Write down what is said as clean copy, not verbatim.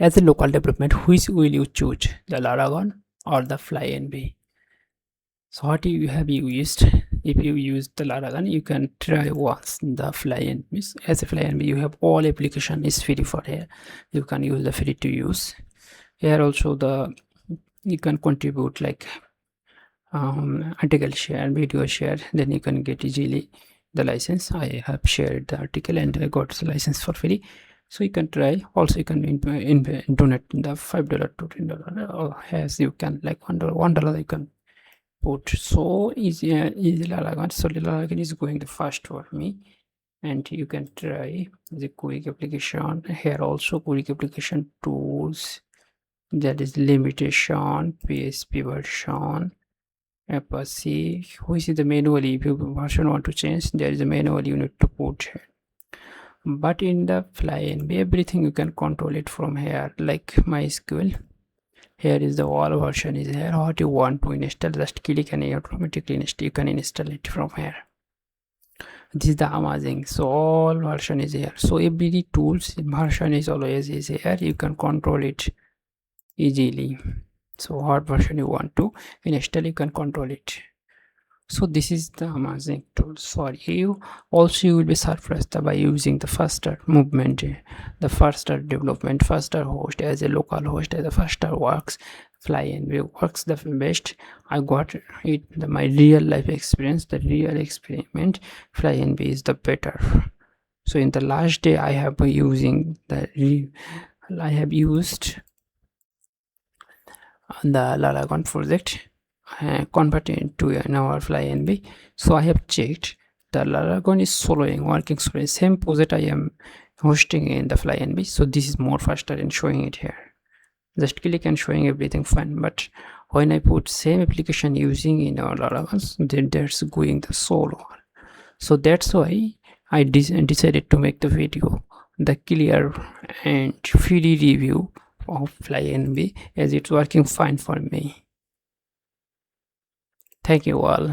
As a local development, which will you choose, the Laragon or the Flyenv? So what you have used? If you use the Laragon, you can try once the Flyenv. As a Flyenv, you have all application is free for here. You can use the free to use. Here also you can contribute like article share, video share, then you can get easily the license. I have shared the article and I got the license for free, so you can try. Also you can donate the $5 to $10, or as you can like $1 you can put. So easy Laragon. So Laragon is going the first for me, and you can try the quick application. Here also quick application tools, that is limitation, PHP version, Apache, which is the manually. If you version want to change, there is a manual you need to put here. But in the Flyenv, everything you can control it from here, like MySQL. Here is the all version is here. What you want to install, just click and automatically install. You can install it from here. This is the amazing. So all version is here. So every tools version is always is here. You can control it easily. So what version you want to install, you can control it. So this is the amazing tool for you. Also you will be surprised by using the faster movement, the faster development, faster host. As a local host, as a faster works, Flyenv works the best. I got it, my real life experience, the real experiment. Flyenv is the better. So in the last day I have using the the Laragon project, converted into an our Flyenv. So I have checked the Laragon is working slowly. Same project I am hosting in the Flyenv. So this is more faster in showing it here. Just click and showing everything fine. But when I put same application using in our Laragon, then there's going the solo. So that's why I decided to make the video, the clear and free review of Flyenv, as it's working fine for me. Thank you all.